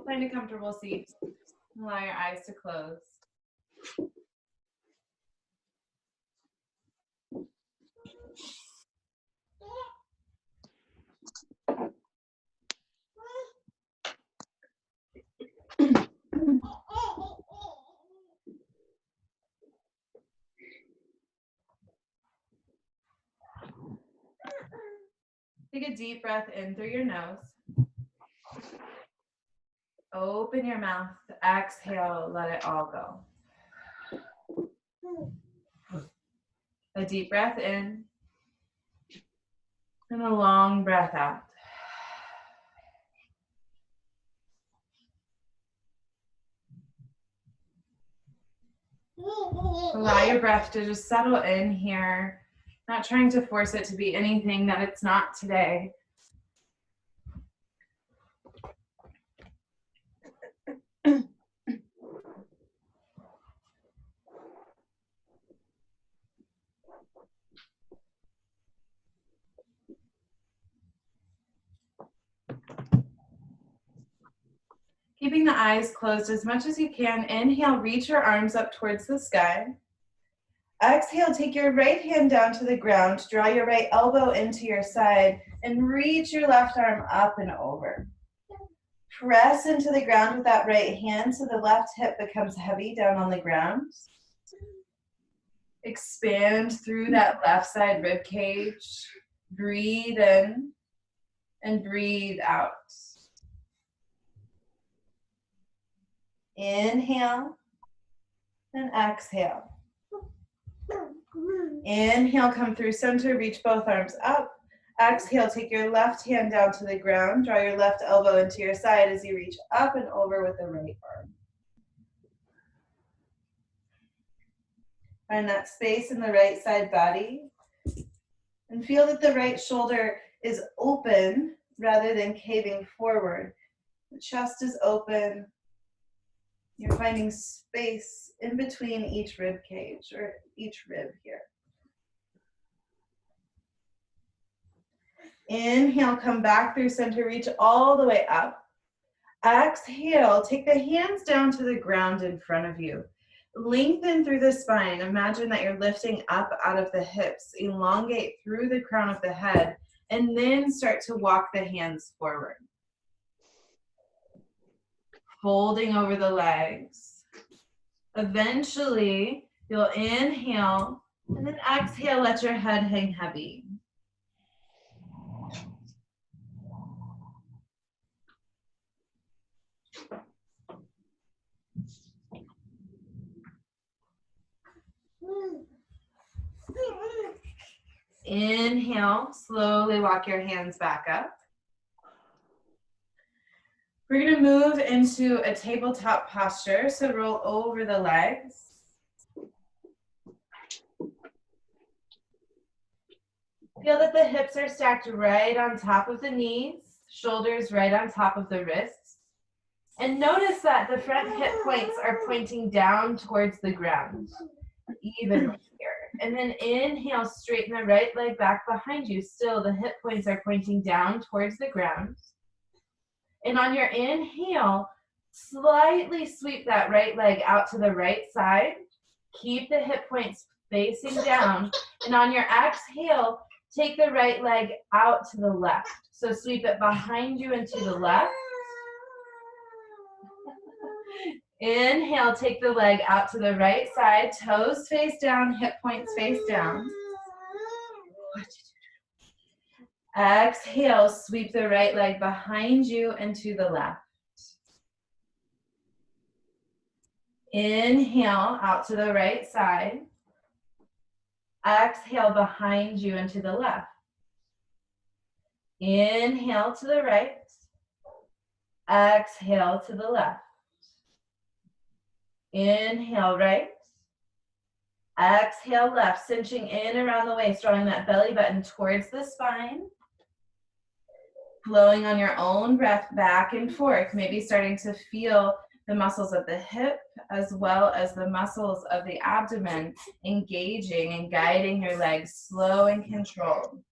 Find a comfortable seat. Allow your eyes to close. Take a deep breath in through your nose. Open your mouth. Exhale, let it all go. A deep breath in and a long breath out. Allow your breath to just settle in here, not trying to force it to be anything that it's not today. Keeping the eyes closed as much as you can. Inhale, reach your arms up towards the sky. Exhale, take your right hand down to the ground. Draw your right elbow into your side and reach your left arm up and over. Press into the ground with that right hand so the left hip becomes heavy down on the ground. Expand through that left side rib cage. Breathe in and breathe out. Inhale and exhale. Inhale, come through center, reach both arms up. Exhale, take your left hand down to the ground. Draw your left elbow into your side as you reach up and over with the right arm. Find that space in the right side body. And feel that the right shoulder is open rather than caving forward. The chest is open. You're finding space in between each rib cage or each rib here. Inhale, come back through center, reach all the way up. Exhale, take the hands down to the ground in front of you. Lengthen through the spine. Imagine that you're lifting up out of the hips. Elongate through the crown of the head, and then start to walk the hands forward. Folding over the legs. Eventually, you'll inhale, and then exhale, let your head hang heavy. Inhale, slowly walk your hands back up. We're going to move into a tabletop posture, so roll over the legs. Feel that the hips are stacked right on top of the knees, shoulders right on top of the wrists. And notice that the front hip points are pointing down towards the ground, evenly here. And then inhale, straighten the right leg back behind you. Still, the hip points are pointing down towards the ground. And on your inhale, slightly sweep that right leg out to the right side. Keep the hip points facing down. And on your exhale, take the right leg out to the left. So sweep it behind you and to the left. Inhale, take the leg out to the right side, toes face down, hip points face down. Exhale, sweep the right leg behind you and to the left. Inhale, out to the right side. Exhale, behind you and to the left. Inhale to the right. Exhale to the left. Inhale right. Exhale left, cinching in around the waist, drawing that belly button towards the spine. Flowing on your own breath back and forth, maybe starting to feel the muscles of the hip as well as the muscles of the abdomen engaging and guiding your legs slow and controlled.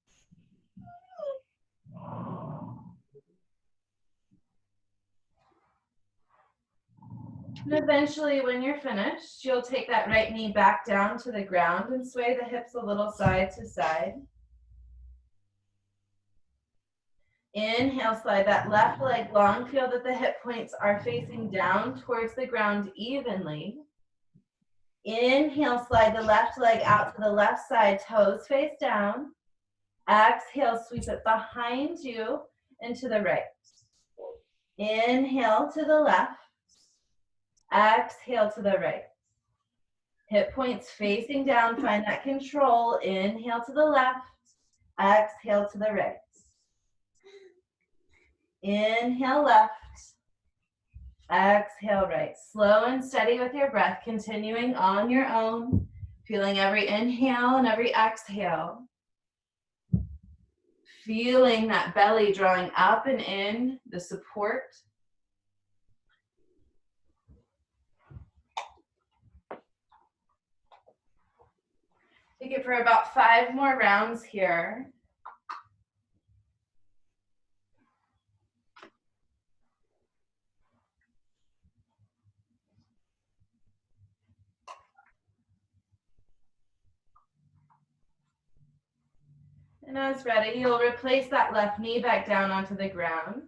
And eventually, when you're finished, you'll take that right knee back down to the ground and sway the hips a little side to side. Inhale, slide that left leg long. Feel that the hip points are facing down towards the ground evenly. Inhale, slide the left leg out to the left side, toes face down. Exhale, sweep it behind you and to the right. Inhale to the left. Exhale to the right. Hip points facing down, find that control. Inhale to the left. Exhale to the right. Inhale left. Exhale right. Slow and steady with your breath, continuing on your own, feeling every inhale and every exhale. Feeling that belly drawing up and in, the support. Take it for about 5 more rounds here. And as ready, you'll replace that left knee back down onto the ground.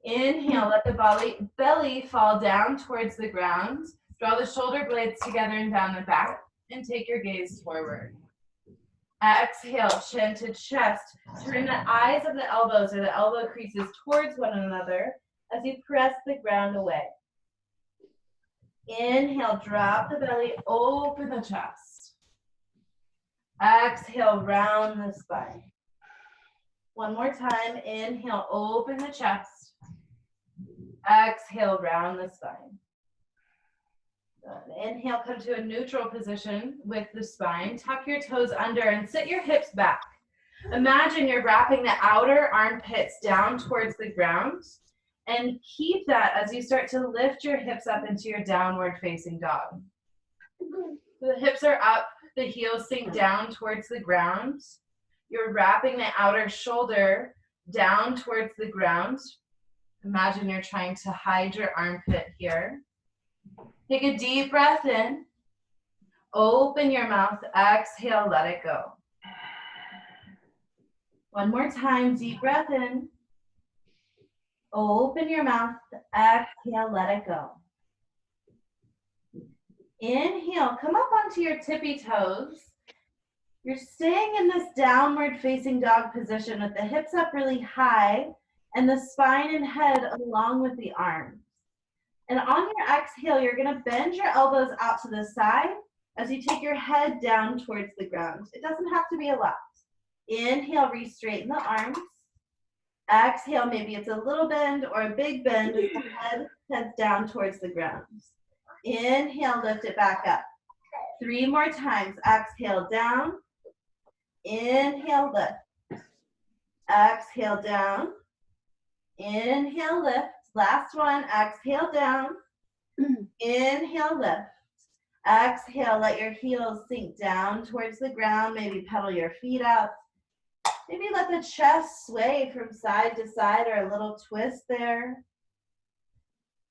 Inhale, let the belly fall down towards the ground. Draw the shoulder blades together and down the back, and take your gaze forward. Exhale, chin to chest. Turn the eyes of the elbows or the elbow creases towards one another as you press the ground away. Inhale, drop the belly, open the chest. Exhale, round the spine. One more time. Inhale, open the chest. Exhale, round the spine. Good. Inhale, come to a neutral position with the spine. Tuck your toes under and sit your hips back. Imagine you're wrapping the outer armpits down towards the ground, and keep that as you start to lift your hips up into your downward facing dog. The hips are up, the heels sink down towards the ground. You're wrapping the outer shoulder down towards the ground. Imagine you're trying to hide your armpit here. Take a deep breath in. Open your mouth. Exhale, let it go. One more time, deep breath in. Open your mouth. Exhale, let it go. Inhale, come up onto your tippy toes. You're staying in this downward facing dog position with the hips up really high and the spine and head along with the arms. And on your exhale, you're gonna bend your elbows out to the side as you take your head down towards the ground. It doesn't have to be a lot. Inhale, re-straighten the arms. Exhale, maybe it's a little bend or a big bend as the head heads down towards the ground. Inhale, lift it back up. 3 more times. Exhale, down. Inhale, lift. Exhale, down. Inhale, lift. Last one. Exhale, down. Inhale, lift. Exhale, let your heels sink down towards the ground. Maybe pedal your feet up. Maybe let the chest sway from side to side or a little twist there.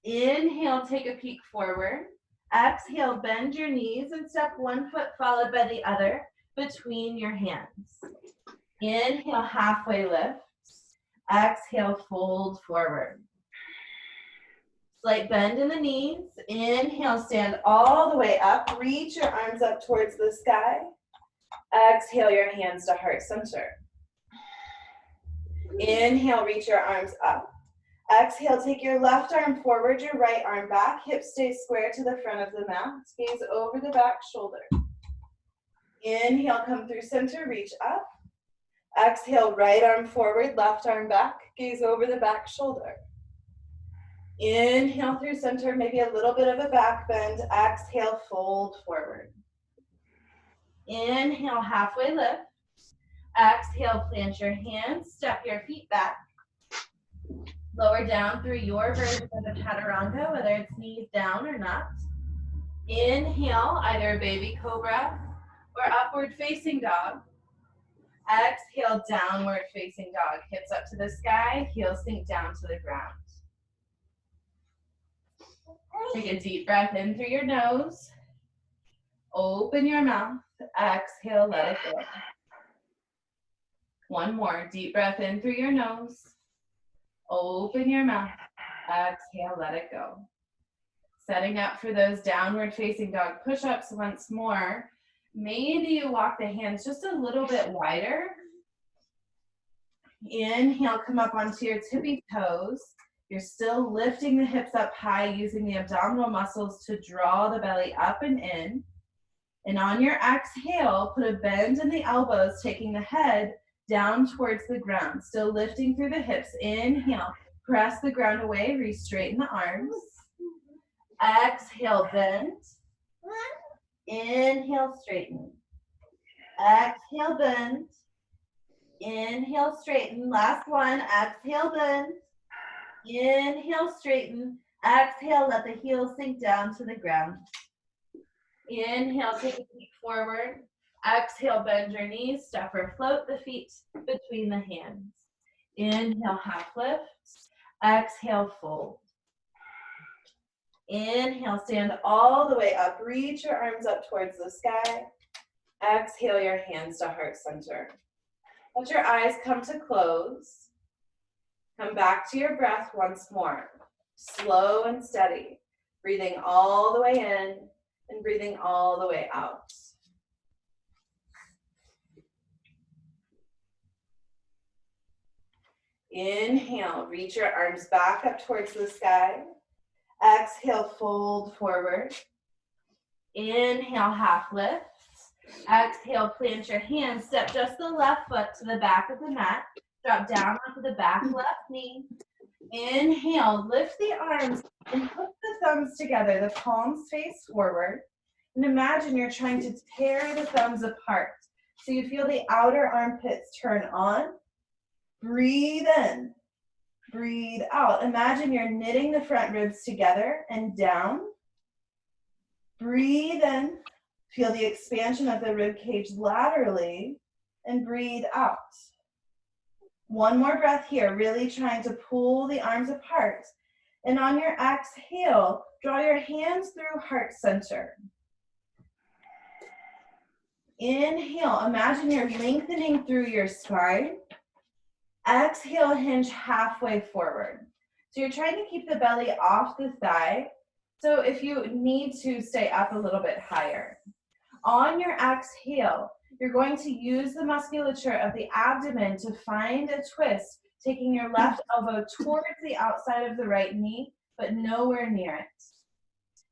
Inhale, take a peek forward. Exhale, bend your knees and step one foot followed by the other between your hands. Inhale, halfway lift. Exhale, fold forward. Slight bend in the knees. Inhale, stand all the way up. Reach your arms up towards the sky. Exhale, your hands to heart center. Inhale, reach your arms up. Exhale, take your left arm forward, your right arm back. Hips stay square to the front of the mat. Gaze over the back shoulder. Inhale, come through center, reach up. Exhale, right arm forward, left arm back. Gaze over the back shoulder. Inhale through center, maybe a little bit of a back bend. Exhale, fold forward. Inhale, halfway lift. Exhale, plant your hands, step your feet back. Lower down through your version of the chaturanga, whether it's knees down or not. Inhale, either baby cobra or upward facing dog. Exhale, downward facing dog. Hips up to the sky, heels sink down to the ground. Take a deep breath in through your nose. Open your mouth. Exhale, let it go. One more. Deep breath in through your nose. Open your mouth. Exhale, let it go. Setting up for those downward facing dog push-ups once more. Maybe you walk the hands just a little bit wider. Inhale, come up onto your tippy toes. You're still lifting the hips up high using the abdominal muscles to draw the belly up and in. And on your exhale, put a bend in the elbows, taking the head down towards the ground. Still lifting through the hips. Inhale, press the ground away, re-straighten the arms. Exhale, bend. Inhale, straighten. Exhale, bend. Inhale, straighten. Last one. Exhale, bend. Inhale, straighten. Exhale, let the heels sink down to the ground. Inhale, take a peek forward. Exhale, bend your knees. Step or float the feet between the hands. Inhale, half lift. Exhale, fold. Inhale, stand all the way up. Reach your arms up towards the sky. Exhale your hands to heart center. Let your eyes come to close. Come back to your breath once more. Slow and steady. Breathing all the way in and breathing all the way out. Inhale, reach your arms back up towards the sky. Exhale, fold forward. Inhale, half lift. Exhale, plant your hands. Step just the left foot to the back of the mat. Drop down onto the back left knee. Inhale, lift the arms and hook the thumbs together. The palms face forward. And imagine you're trying to tear the thumbs apart. So you feel the outer armpits turn on. Breathe in. Breathe out. Imagine you're knitting the front ribs together and down. Breathe in. Feel the expansion of the rib cage laterally and breathe out. One more breath here, really trying to pull the arms apart. And on your exhale, draw your hands through heart center. Inhale, imagine you're lengthening through your spine. Exhale, hinge halfway forward. So you're trying to keep the belly off the thigh. So if you need to, stay up a little bit higher. On your exhale, you're going to use the musculature of the abdomen to find a twist, taking your left elbow towards the outside of the right knee, but nowhere near it.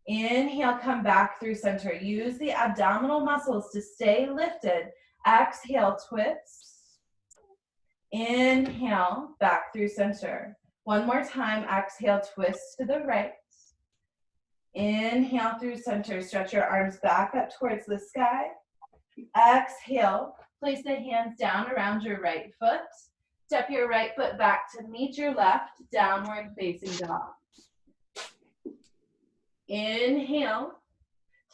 Inhale, come back through center. Use the abdominal muscles to stay lifted. Exhale, twist. Inhale, back through center. One more time, exhale, twist to the right. Inhale through center, stretch your arms back up towards the sky. Exhale, place the hands down around your right foot. Step your right foot back to meet your left, downward facing dog. Inhale,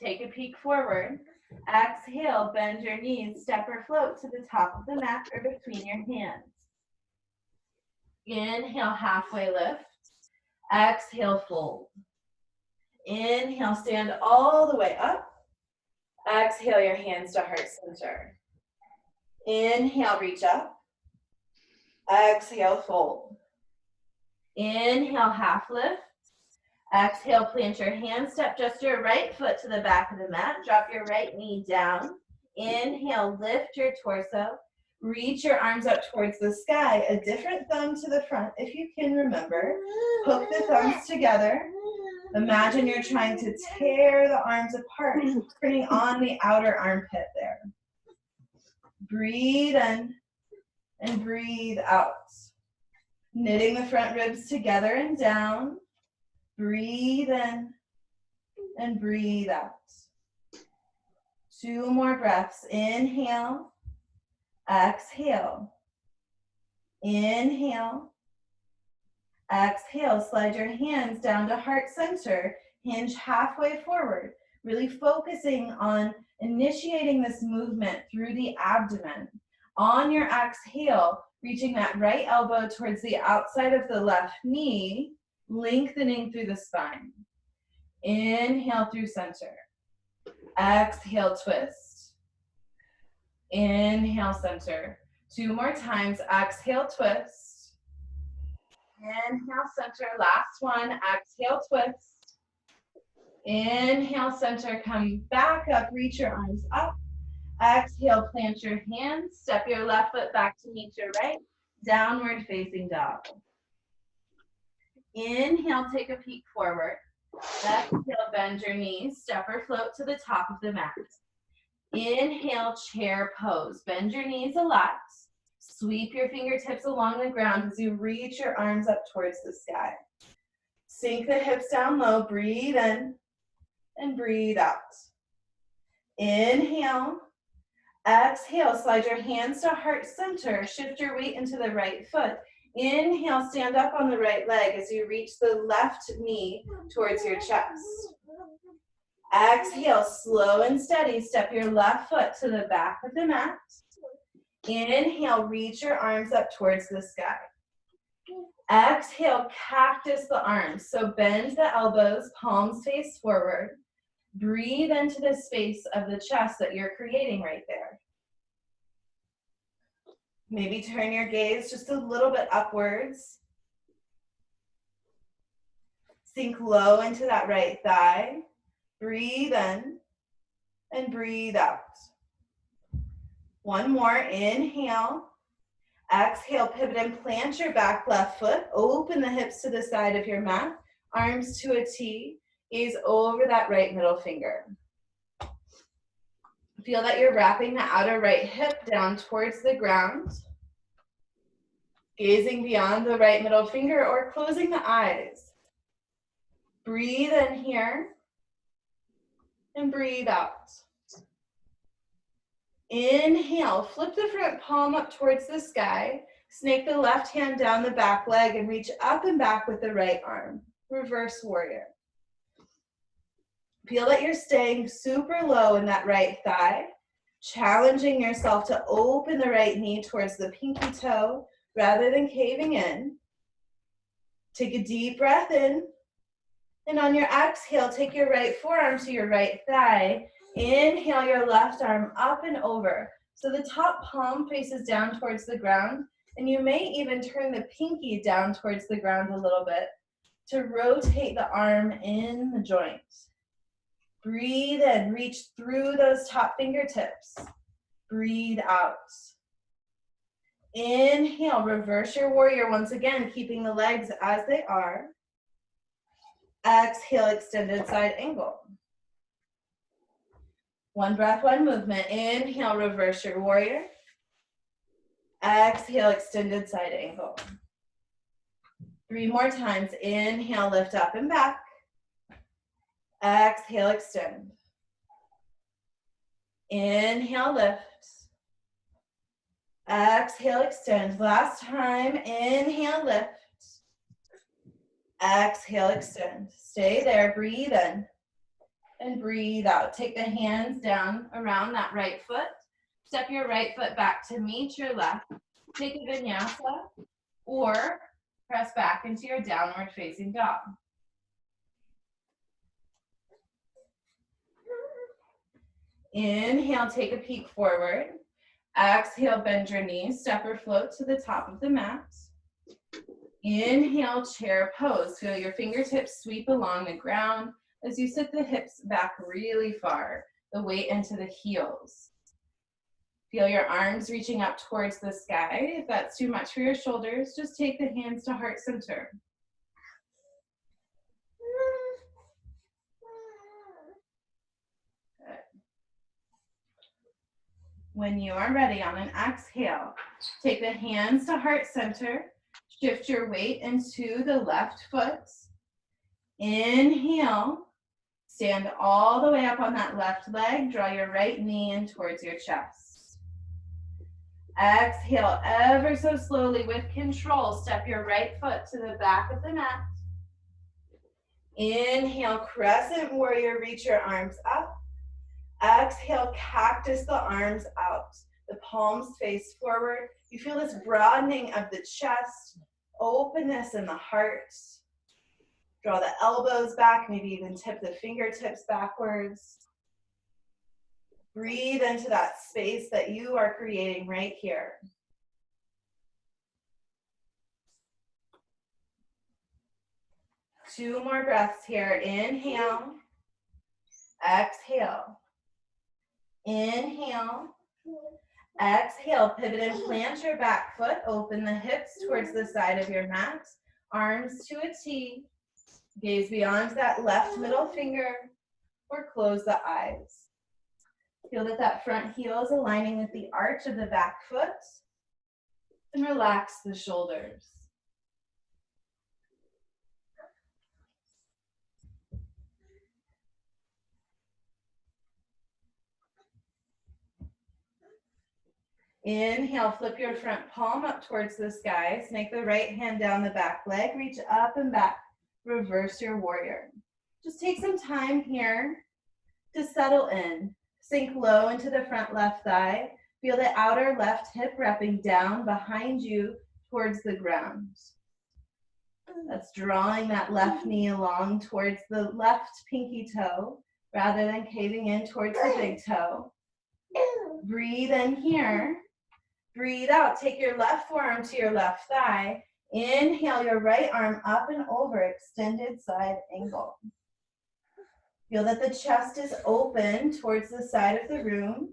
take a peek forward. Exhale, bend your knees, step or float to the top of the mat or between your hands. Inhale, halfway lift. Exhale, fold. Inhale, stand all the way up. Exhale your hands to heart center. Inhale, reach up. Exhale, fold. Inhale, half lift. Exhale, plant your hands, step just your right foot to the back of the mat. Drop your right knee down. Inhale, lift your torso. Reach your arms up towards the sky. A different thumb to the front if you can remember. Hook the thumbs together. Imagine you're trying to tear the arms apart, putting on the outer armpit there. Breathe in and breathe out. Knitting the front ribs together and down. Breathe in and breathe out. 2 more breaths. Inhale, exhale. Inhale, exhale. Slide your hands down to heart center. Hinge halfway forward. Really focusing on initiating this movement through the abdomen. On your exhale, reaching that right elbow towards the outside of the left knee, lengthening through the spine. Inhale through center. Exhale, twist. Inhale, center. 2 more times. Exhale, twist. Inhale, center. Last one. Exhale, twist. Inhale, center. Come back up. Reach your arms up. Exhale, plant your hands. Step your left foot back to meet your right. Downward facing dog. Inhale, take a peek forward. Exhale, bend your knees. Step or float to the top of the mat. Inhale, chair pose. Bend your knees a lot. Sweep your fingertips along the ground as you reach your arms up towards the sky. Sink the hips down low. Breathe in and breathe out. Inhale. Exhale, slide your hands to heart center. Shift your weight into the right foot. Inhale, stand up on the right leg as you reach the left knee towards your chest. Exhale, slow and steady. Step your left foot to the back of the mat. Inhale, reach your arms up towards the sky. Exhale, cactus the arms. So bend the elbows, palms face forward. Breathe into the space of the chest that you're creating right there. Maybe turn your gaze just a little bit upwards. Sink low into that right thigh. Breathe in and breathe out. One more. Inhale. Exhale, pivot and plant your back left foot. Open the hips to the side of your mat. Arms to a T. Gaze over that right middle finger. Feel that you're wrapping the outer right hip down towards the ground. Gazing beyond the right middle finger or closing the eyes. Breathe in here and breathe out. Inhale, flip the front palm up towards the sky. Snake the left hand down the back leg and reach up and back with the right arm. Reverse warrior. Feel that you're staying super low in that right thigh, challenging yourself to open the right knee towards the pinky toe rather than caving in. Take a deep breath in, and on your exhale, take your right forearm to your right thigh. Inhale your left arm up and over. So the top palm faces down towards the ground, and you may even turn the pinky down towards the ground a little bit to rotate the arm in the joint. Breathe in, reach through those top fingertips. Breathe out. Inhale, reverse your warrior once again, keeping the legs as they are. Exhale, extended side angle. One breath, one movement. Inhale, reverse your warrior. Exhale, extended side angle. 3 more times. Inhale, lift up and back. Exhale, extend. Inhale, lift. Exhale, extend. Last time. Inhale, lift. Exhale, extend. Stay there. Breathe in and breathe out. Take the hands down around that right foot. Step your right foot back to meet your left. Take a vinyasa or press back into your downward facing dog. Inhale, take a peek forward. Exhale, bend your knees, step or float to the top of the mat. Inhale, chair pose. Feel your fingertips sweep along the ground as you sit the hips back really far, the weight into the heels. Feel your arms reaching up towards the sky. If that's too much for your shoulders, just take the hands to heart center. When you are ready, on an exhale, take the hands to heart center. Shift your weight into the left foot. Inhale. Stand all the way up on that left leg. Draw your right knee in towards your chest. Exhale ever so slowly with control. Step your right foot to the back of the mat. Inhale, crescent warrior. Reach your arms up. Exhale, cactus the arms out. The palms face forward. You feel this broadening of the chest, openness in the heart. Draw the elbows back, maybe even tip the fingertips backwards. Breathe into that space that you are creating right here. Two more breaths here. Inhale. Exhale. Inhale. Exhale. Pivot and plant your back foot. Open the hips towards the side of your mat. Arms to a T. Gaze beyond that left middle finger or close the eyes. Feel that that front heel is aligning with the arch of the back foot and relax the shoulders. Inhale, flip your front palm up towards the sky. Snake the right hand down the back leg. Reach up and back. Reverse your warrior. Just take some time here to settle in. Sink low into the front left thigh. Feel the outer left hip wrapping down behind you towards the ground. That's drawing that left knee along towards the left pinky toe rather than caving in towards the big toe. Breathe in here. Breathe out. Take your left forearm to your left thigh. Inhale your right arm up and over, extended side angle. Feel that the chest is open towards the side of the room.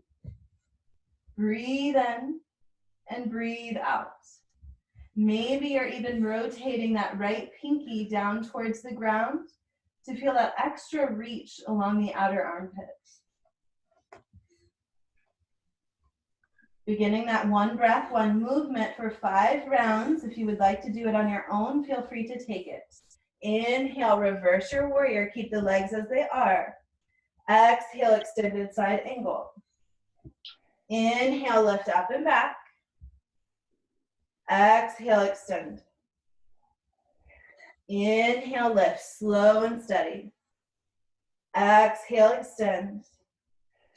Breathe in and breathe out. Maybe you're even rotating that right pinky down towards the ground to feel that extra reach along the outer armpits. Beginning that one breath, one movement for 5 rounds. If you would like to do it on your own, feel free to take it. Inhale, reverse your warrior. Keep the legs as they are. Exhale, extended side angle. Inhale, lift up and back. Exhale, extend. Inhale, lift, slow and steady. Exhale, extend.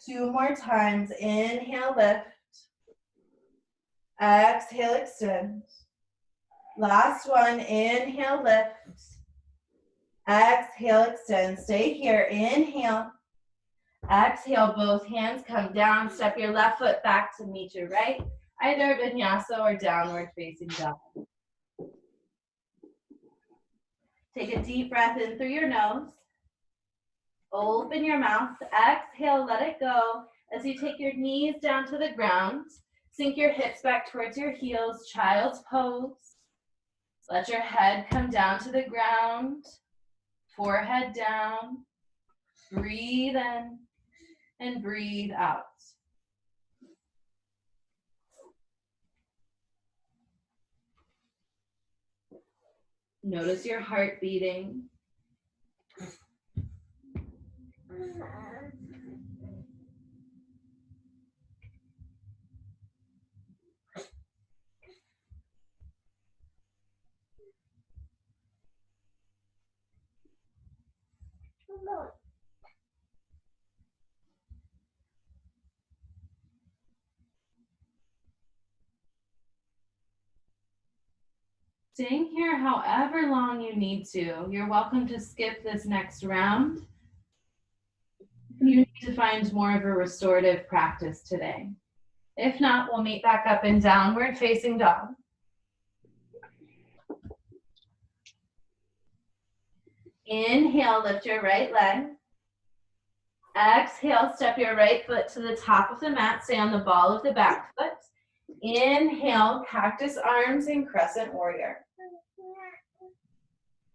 2 more times. Inhale, lift. Exhale, extend. Last one. Inhale, lift. Exhale, extend. Stay here. Inhale. Exhale, both hands come down. Step your left foot back to meet your right. Either Vinyasa or downward facing dog. Take a deep breath in through your nose. Open your mouth. Exhale, let it go. As you take your knees down to the ground, sink your hips back towards your heels, child's pose. Let your head come down to the ground, forehead down. Breathe in and breathe out. Notice your heart beating. Staying here however long you need to. You're welcome to skip this next round. You need to find more of a restorative practice today. If not, we'll meet back up in downward facing dog. Inhale, lift your right leg. Exhale, step your right foot to the top of the mat. Stay on the ball of the back foot. Inhale, cactus arms and crescent warrior.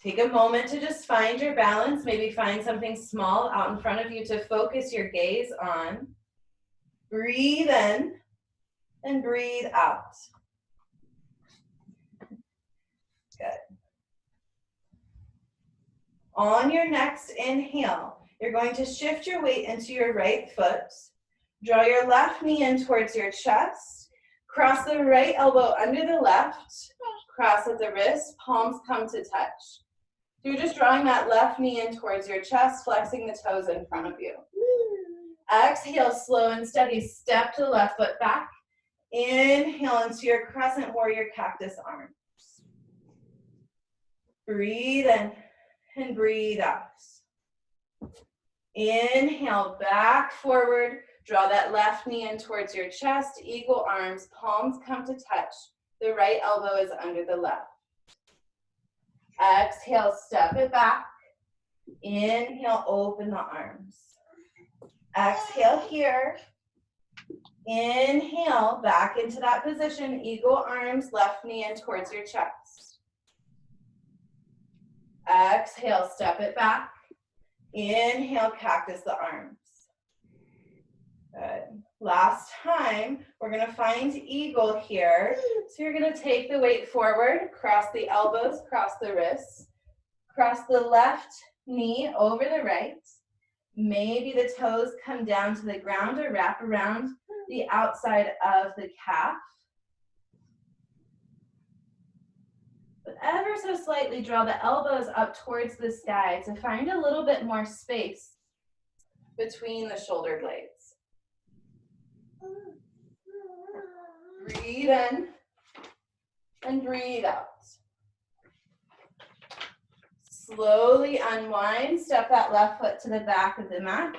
Take a moment to just find your balance. Maybe find something small out in front of you to focus your gaze on. Breathe in and breathe out. Good. On your next inhale, you're going to shift your weight into your right foot. Draw your left knee in towards your chest. Cross the right elbow under the left. Cross at the wrist. Palms come to touch. So you're just drawing that left knee in towards your chest, flexing the toes in front of you. Exhale, slow and steady. Step to the left foot back. Inhale into your crescent warrior cactus arms. Breathe in and breathe out. Inhale, back forward. Draw that left knee in towards your chest. Eagle arms, palms come to touch. The right elbow is under the left. Exhale, step it back. Inhale, open the arms. Exhale here. Inhale, back into that position. Eagle arms, left knee in towards your chest. Exhale, step it back. Inhale, cactus the arms. Good. Last time, we're gonna find eagle here. So you're gonna take the weight forward, cross the elbows, cross the wrists, cross the left knee over the right. Maybe the toes come down to the ground or wrap around the outside of the calf. But ever so slightly draw the elbows up towards the sky to find a little bit more space between the shoulder blades. Breathe in and breathe out. Slowly unwind, step that left foot to the back of the mat.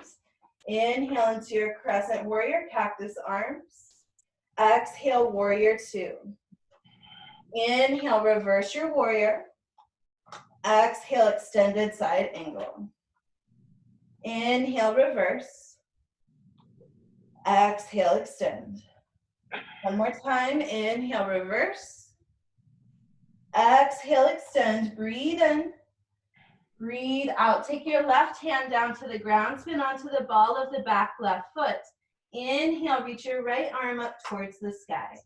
Inhale into your crescent warrior, cactus arms. Exhale, warrior two. Inhale, reverse your warrior. Exhale, extended side angle. Inhale, reverse. Exhale, extend. One more time, inhale, reverse. Exhale, extend, breathe in. Breathe out. Take your left hand down to the ground, spin onto the ball of the back left foot. Inhale, reach your right arm up towards the sky.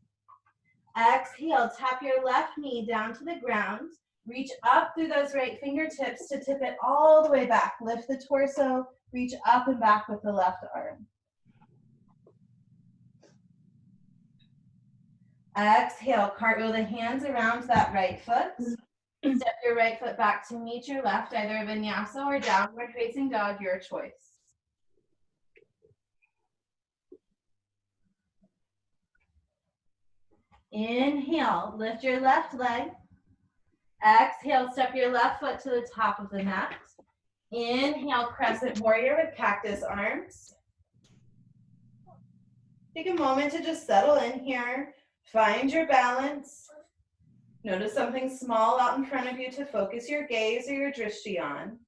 Exhale, tap your left knee down to the ground. Reach up through those right fingertips to tip it all the way back. Lift the torso, reach up and back with the left arm. Exhale, cartwheel the hands around that right foot. Step your right foot back to meet your left, either a vinyasa or downward facing dog, your choice. Inhale, lift your left leg. Exhale, step your left foot to the top of the mat. Inhale, crescent warrior with cactus arms. Take a moment to just settle in here. Find your balance. Notice something small out in front of you to focus your gaze or your drishti on.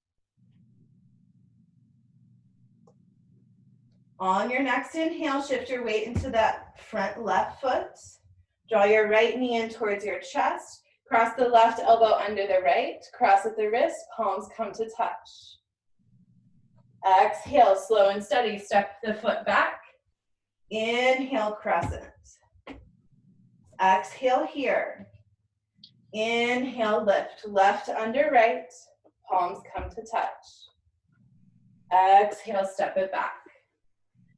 On your next inhale, shift your weight into that front left foot. Draw your right knee in towards your chest. Cross the left elbow under the right. Cross at the wrist, palms come to touch. Exhale, slow and steady, step the foot back. Inhale, crescent. Exhale here. Inhale, lift. Left under right, palms come to touch. Exhale, step it back.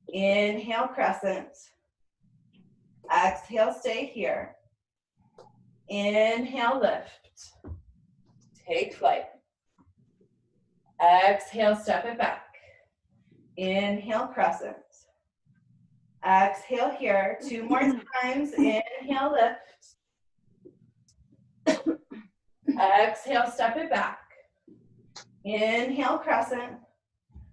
Inhale, crescent. Exhale, stay here. Inhale, lift. Take flight. Exhale, step it back. Inhale, crescent. Exhale here. Two more times. Inhale, lift. Exhale, step it back. Inhale, crescent.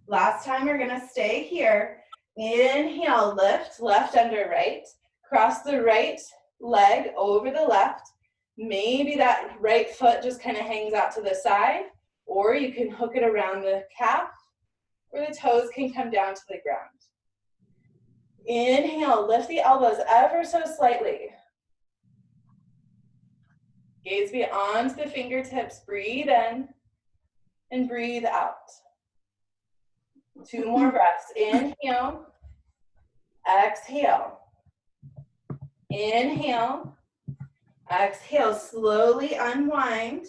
Last time, we're gonna stay here. Inhale, lift, left under right. Cross the right leg over the left. Maybe that right foot just kind of hangs out to the side, or you can hook it around the calf, or the toes can come down to the ground. Inhale, lift the elbows ever so slightly. Gaze beyond the fingertips, breathe in and breathe out. Two more breaths, inhale, exhale. Inhale, exhale, slowly unwind.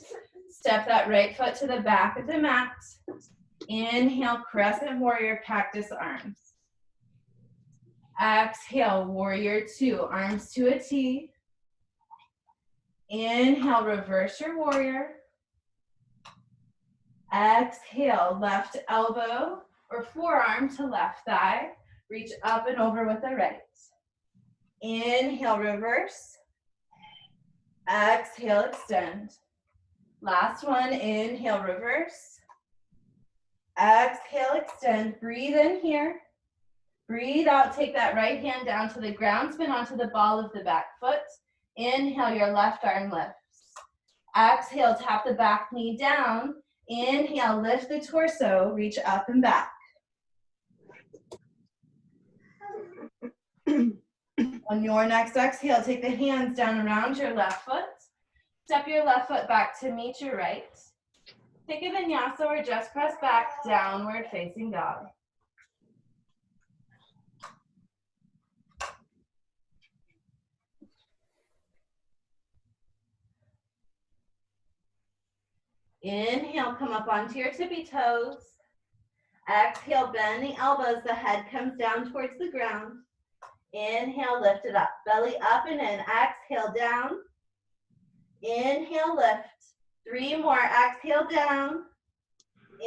Step that right foot to the back of the mat. Inhale, crescent warrior, cactus arms. Exhale, warrior two, arms to a T. Inhale, reverse your warrior. Exhale, left elbow or forearm to left thigh. Reach up and over with the right. Inhale, reverse. Exhale, extend. Last one, inhale, reverse. Exhale, extend. Breathe in here. Breathe out, take that right hand down to the ground, spin onto the ball of the back foot. Inhale, your left arm lifts. Exhale, tap the back knee down. Inhale, lift the torso, reach up and back. On your next exhale, take the hands down around your left foot. Step your left foot back to meet your right. Take a vinyasa or just press back, downward facing dog. Inhale, come up onto your tippy toes. Exhale, bend the elbows, the head comes down towards the ground. Inhale, lift it up, belly up and in. Exhale, down. Inhale, lift. 3 more, exhale, down.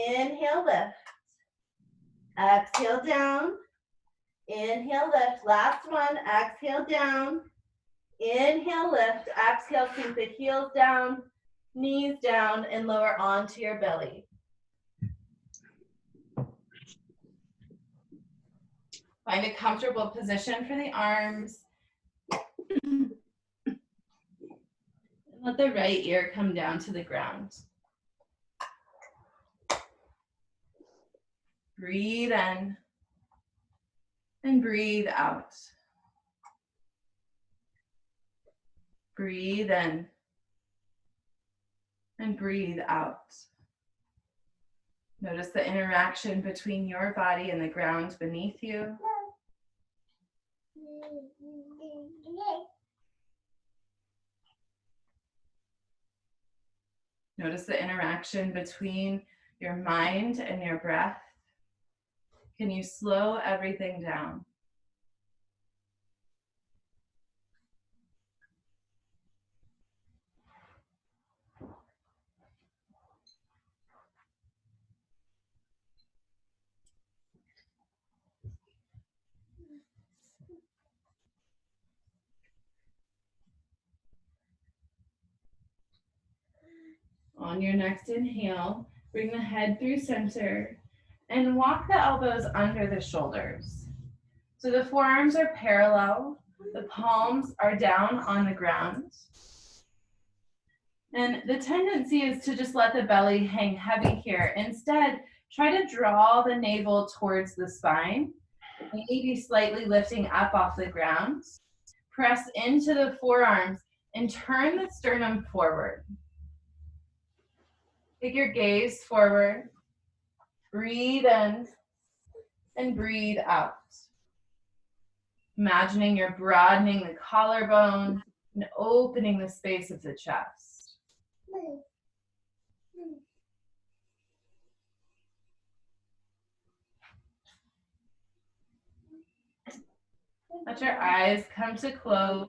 Inhale, lift. Exhale, down. Inhale, lift. Last one, exhale, down. Inhale, lift. Exhale, sink the heels down, knees down, and lower onto your belly. Find a comfortable position for the arms. Let the right ear come down to the ground. Breathe in and breathe out. Breathe in and breathe out. Notice the interaction between your body and the ground beneath you. Notice the interaction between your mind and your breath. Can you slow everything down? On your next inhale, bring the head through center and walk the elbows under the shoulders. So the forearms are parallel, the palms are down on the ground. And the tendency is to just let the belly hang heavy here. Instead, try to draw the navel towards the spine, maybe slightly lifting up off the ground. Press into the forearms and turn the sternum forward. Take your gaze forward. Breathe in and breathe out. Imagining you're broadening the collarbone and opening the space of the chest. Let your eyes come to close.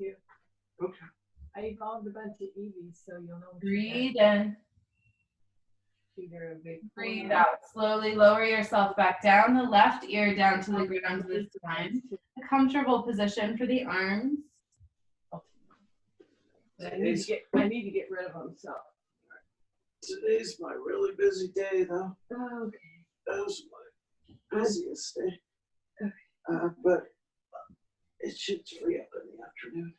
Okay. I evolved a bunch of EVs, so you'll know. Breathe in. Breathe out. Slowly lower yourself back down, the left ear down to the ground this time. A comfortable position for the arms. I need to get rid of them, so. Today's my really busy day, though. Okay. That was my busiest day. But it should free up in the afternoon.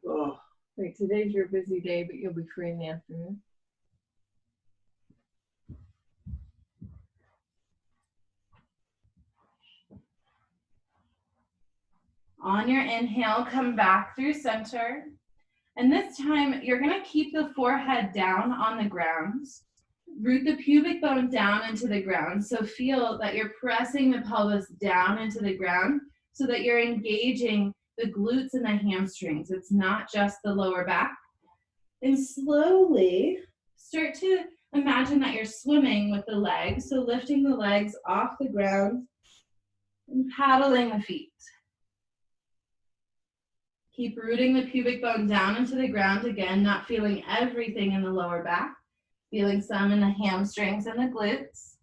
Oh. Wait, today's your busy day, but you'll be free in the afternoon. On your inhale, come back through center. And this time, you're going to keep the forehead down on the ground. Root the pubic bone down into the ground. So feel that you're pressing the pelvis down into the ground so that you're engaging the glutes and the hamstrings. It's not just the lower back. And slowly start to imagine that you're swimming with the legs. So lifting the legs off the ground and paddling the feet. Keep rooting the pubic bone down into the ground again, not feeling everything in the lower back, feeling some in the hamstrings and the glutes.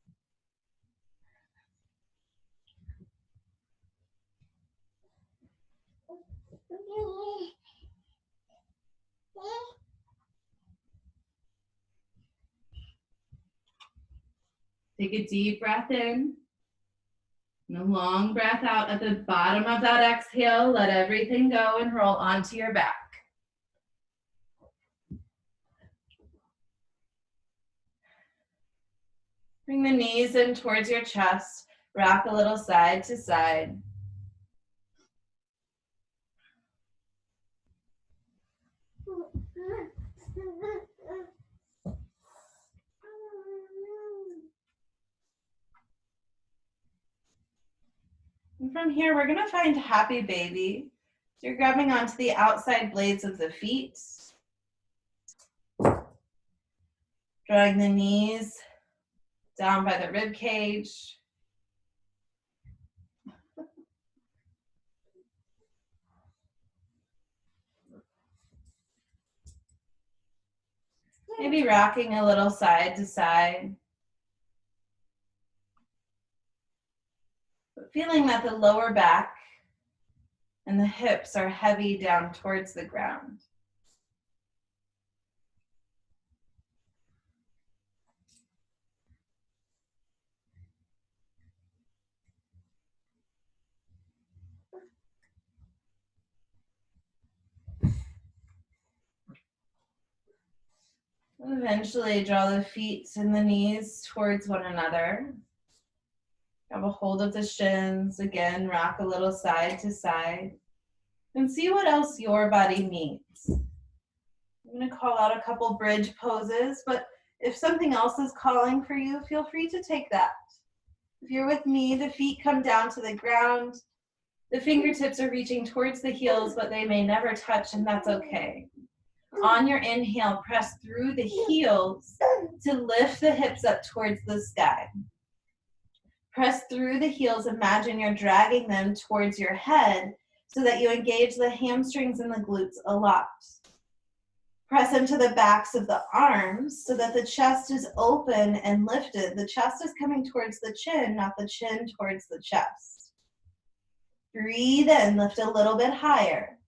Take a deep breath in. And a long breath out at the bottom of that exhale. Let everything go and roll onto your back. Bring the knees in towards your chest. Rock a little side to side. And from here, we're going to find happy baby. So you're grabbing onto the outside blades of the feet. Drawing the knees down by the rib cage. Maybe rocking a little side to side. But feeling that the lower back and the hips are heavy down towards the ground. Eventually draw the feet and the knees towards one another. Grab a hold of the shins. Again, rock a little side to side. And see what else your body needs. I'm going to call out a couple bridge poses, but if something else is calling for you, feel free to take that. If you're with me, the feet come down to the ground. The fingertips are reaching towards the heels, but they may never touch, and that's okay. On your inhale, press through the heels to lift the hips up towards the sky. Press through the heels. Imagine you're dragging them towards your head so that you engage the hamstrings and the glutes a lot. Press into the backs of the arms so that the chest is open and lifted. The chest is coming towards the chin, not the chin towards the chest. Breathe in, lift a little bit higher.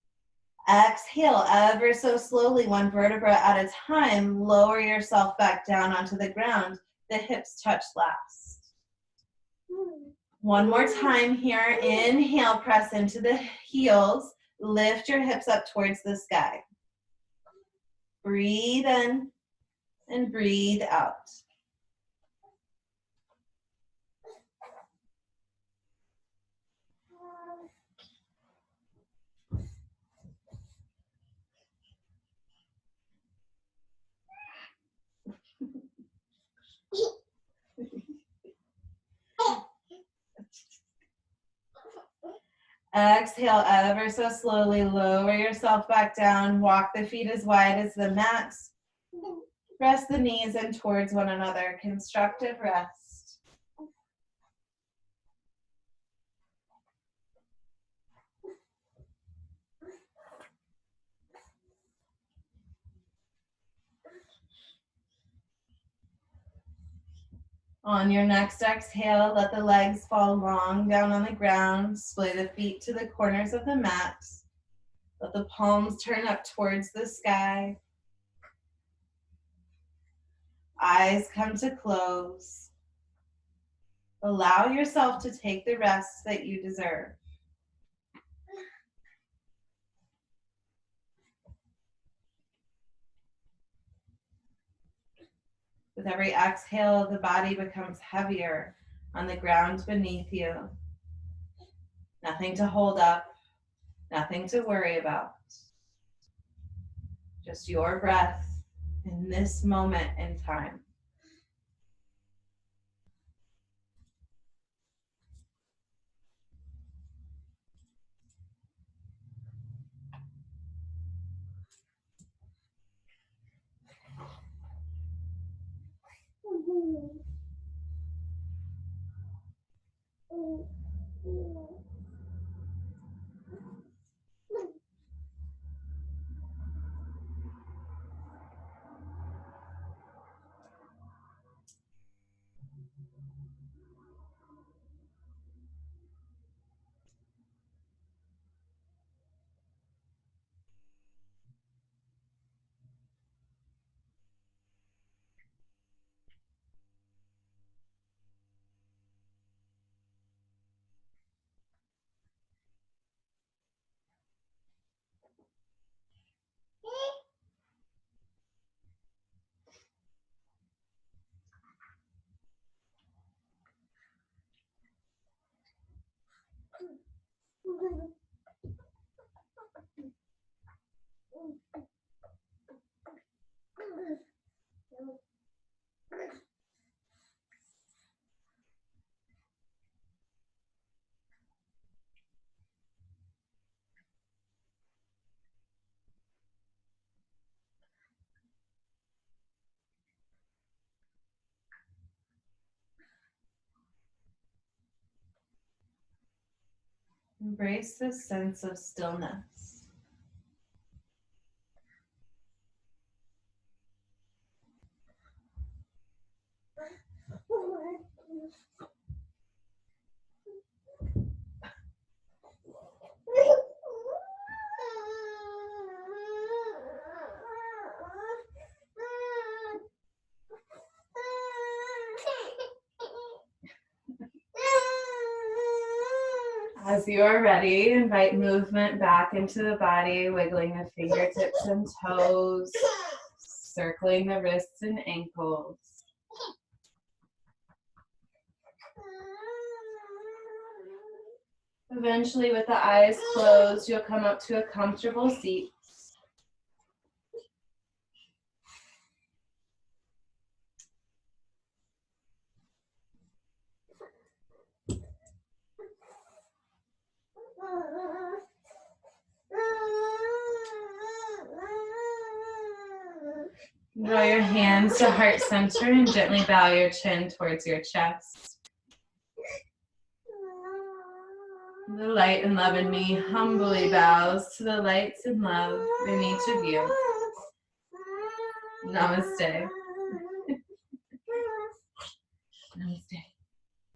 Exhale ever so slowly, one vertebra at a time. Lower yourself back down onto the ground. The hips touch last. One more time here. Inhale, press into the heels. Lift your hips up towards the sky. Breathe in and breathe out. Exhale ever so slowly. Lower yourself back down. Walk the feet as wide as the mat. Press the knees in towards one another. Constructive rest. On your next exhale, let the legs fall long down on the ground. Splay the feet to the corners of the mat. Let the palms turn up towards the sky. Eyes come to close. Allow yourself to take the rest that you deserve. With every exhale, the body becomes heavier on the ground beneath you. Nothing to hold up, nothing to worry about. Just your breath in this moment in time. Embrace this sense of stillness. As you are ready, invite movement back into the body, wiggling the fingertips and toes, circling the wrists and ankles. Eventually, with the eyes closed, you'll come up to a comfortable seat. Draw your hands to heart center and gently bow your chin towards your chest. The light and love in me humbly bows to the lights and love in each of you. Namaste.